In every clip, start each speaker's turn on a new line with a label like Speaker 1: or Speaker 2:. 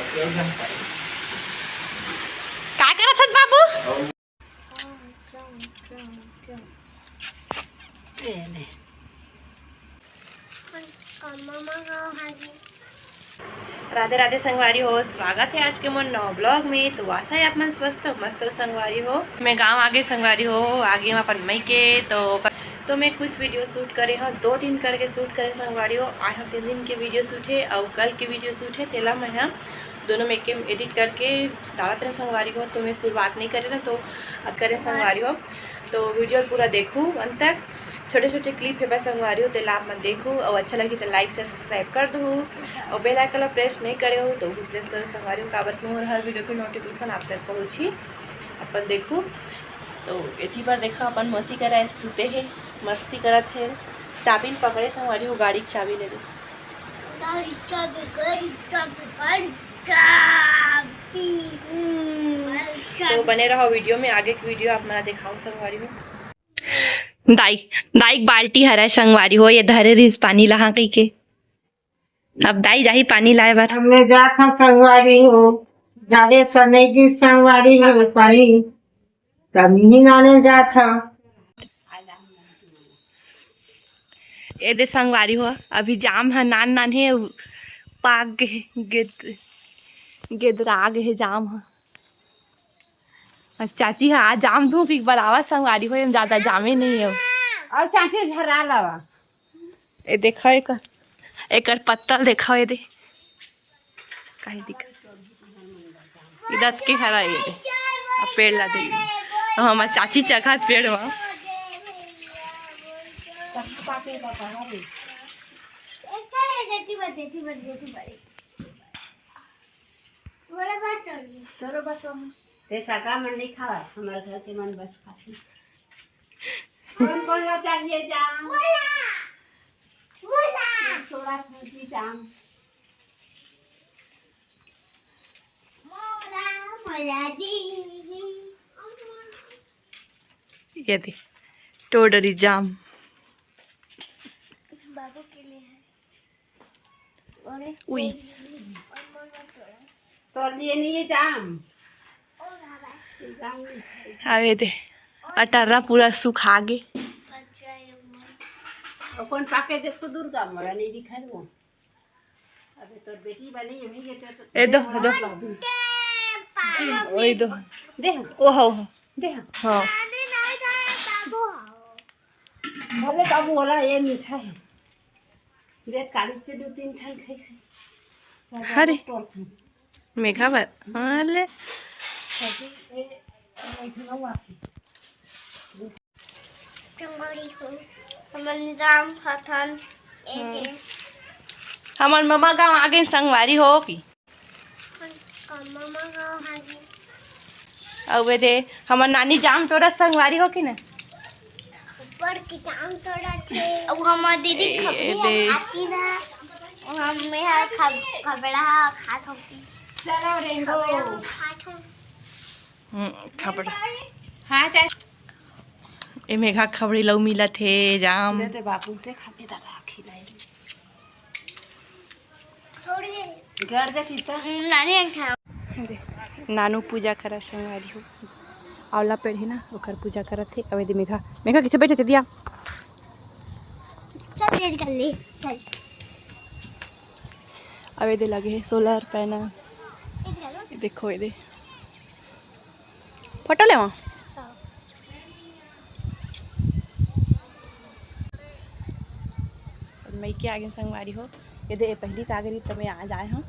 Speaker 1: काय करत आहेत बाबू? राधे राधे संगवारी हो, स्वागत है आज के मोर नौ ब्लॉग में। तो आशा है आप मन स्वस्थ हो, मस्त हो संगवारी हो। मैं गांव आगे संगवारी हो, आगे में अपन मई के तो मैं कुछ वीडियो शूट करे हाँ, 2 दिन करके शूट करे संगवारी हो। आज हम 3 दिन के वीडियो शूट है और कल के वीडियो शूट है। तेला मैं हम दोनों में के एडिट करके डालते हैं संगवारी हो। तो मैं शुरुआत नहीं करे ना, तो अब करें संगवारी हो। तो वीडियो पूरा देखूँ अंत तक। छोटे छोटे क्लिप है बस संगवारी हो, तो आप मत देखो और अच्छा लगी तो लाइक शेयर सब्सक्राइब कर दो और बेल आइकन प्रेस नहीं करे हो तो भी प्रेस करो संगवारी हो। काबर क्यों हर वीडियो की नोटिफिकेशन आप तक पहुँची अपन देखूँ। तो इतनी बार देखा अपन मस्ती करा सुते है, मस्ती करत है। चाबी पकड़े संगवारी हो, गाड़ी की चाबी ले दो। तो बने रहो वीडियो में, आगे की वीडियो आप मैं दिखाऊँ संगवारी हो। दाई बाल्टी हरा संगवारी हो, ये धरे रिस पानी लहा कही के। अब दाई जाही पानी लाए बार
Speaker 2: हमने जात हम संगवारी हो, जावे सने की संगवारी हो पानी तभी ही नाने जात था।
Speaker 1: ये दे संगवारी हो, अभी जाम है नान नान है, पाग गेदराग है जाम है। चाची हाँ जाम दूँ कि बलावा संगवारी हो, ज्यादा जामे नहीं है।
Speaker 2: और चाची झरा लवा
Speaker 1: ये देखो एक पत्तल देखो, ये दे कहीं दिख इधर के हरा ये दे पेड़ ला दे। हमार चाची चखा पेड़ वहाँ
Speaker 2: शाका मन नहीं खावा, हमारे घर के मन बस खाती। कौन कौन सा चाहिए जाम? थोड़ा फ्रूटी जाम।
Speaker 1: ये दे टोडरी जाम
Speaker 3: बाबू के लिए है।
Speaker 1: उई
Speaker 2: तो लिए नहीं है जाम।
Speaker 1: आवे दे अटारा पूरा सुखा गे।
Speaker 2: और कौन पाके देख तो दुर्गा मोरा नहीं दिखा दो। अबे तो बेटी बनी हमें ये तो
Speaker 1: ए दो ओए दो
Speaker 2: दे
Speaker 1: ओ हो
Speaker 2: दे
Speaker 1: हाँ
Speaker 2: भले बाबू वाला ये मीठा है। दे काली से 2-3 ठन खाई से।
Speaker 1: अरे मेघा भर अरे
Speaker 3: जाम फथन
Speaker 1: हमार मामा गाँव आगे संगवारी हो की अवे दे हमार नानी जाम तोरा संगवारी हो की ना
Speaker 3: ऊपर की जाम तोड़ा छे। अब हमार दीदी खाती ना, हमें खबड़ा खात होती।
Speaker 2: चलो रेंगो
Speaker 1: खबड़ा
Speaker 2: हाँ चाची
Speaker 1: ए मेघा खबड़ी लऊ मिलत है जाम।
Speaker 2: दे बापू से खाबे दला खिलाई
Speaker 3: थोड़ी
Speaker 2: घर जाती तो
Speaker 3: नानी खा
Speaker 1: नानू पूजा करा संगवारी हो, आंवला पेड़ है ना ओकर पूजा करत है। अवे दे मेघा किसे बैठे दिया
Speaker 3: चल तेरी कर ले चल।
Speaker 1: अवे दे लगे है सोलर पैनल। देखो ये दे फोटो ले वहाँ मई के आगे संगवारी हो। ये दे पहली कागरी तो मैं आज आए हूँ।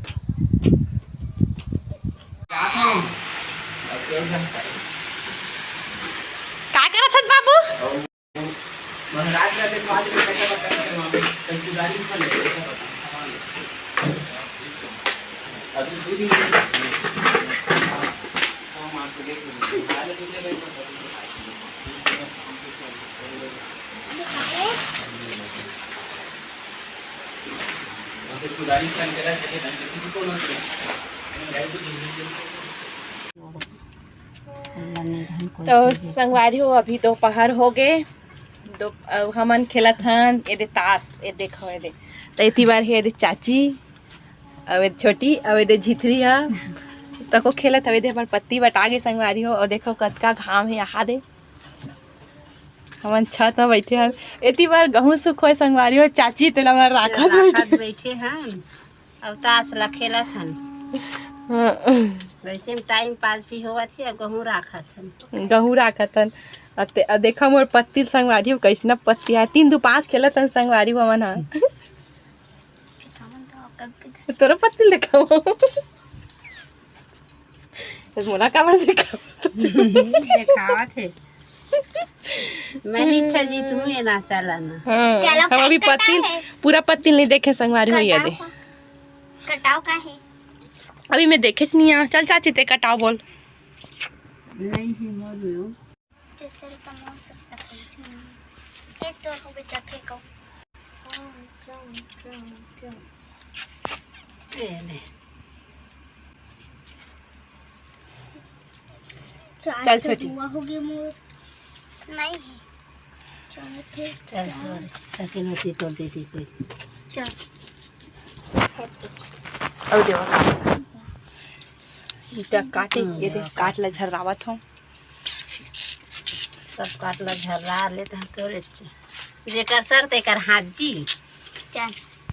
Speaker 1: क्या करत हत बाबू? तो संगवारी हो अभी दोपहर हो गए। हमन खेलत हन ये दे ताश। ये देखो ये दे तो इतनी बार है ये दे चाची अब छोटी अब झिथरी है तको खेलत हवे दे हमार पत्ती बटा गे संगवारी हो और देखो कतका घाम है यहाँ दे हमन छत में बैठे हन एती बार गहूँ सुख होय संगवारी हो चाची तेला मार राखत
Speaker 2: बैठे हन अब ताश ला खेलत हन वैसे में टाइम पास भी होवत है गहूँ राखत हन अब देखा मोर पत्ती संगवारी हो कैसना पत्ती है 3 2 5 खेलत हन संगवारी हो मन तोरा पत्ती देखा मोला काबर दिखावत है मैं ही इच्छा जीतूं ये ना चलाना
Speaker 3: चलो
Speaker 1: हम अभी पत्ती पूरा पत्ती नहीं देखे संगवारी हो ये दे
Speaker 3: कटाव का है
Speaker 1: अभी मैं देखे नहीं आ चल चाची ते कटाओ बोल
Speaker 2: नहीं है मोर
Speaker 3: चल कमा सकता है एक तो हो बेचा फेंको
Speaker 1: चल छोटी
Speaker 3: हो गया मोर नहीं है चल
Speaker 2: चल सके नती तोड़ देती कोई
Speaker 3: चल
Speaker 1: अब देखो इटा काटे ये देख काट ला झर्रावत हूँ
Speaker 2: सब काटला झर्रा लेते हैं तोड़े जेकर सर तेकर हाथ जी
Speaker 3: चल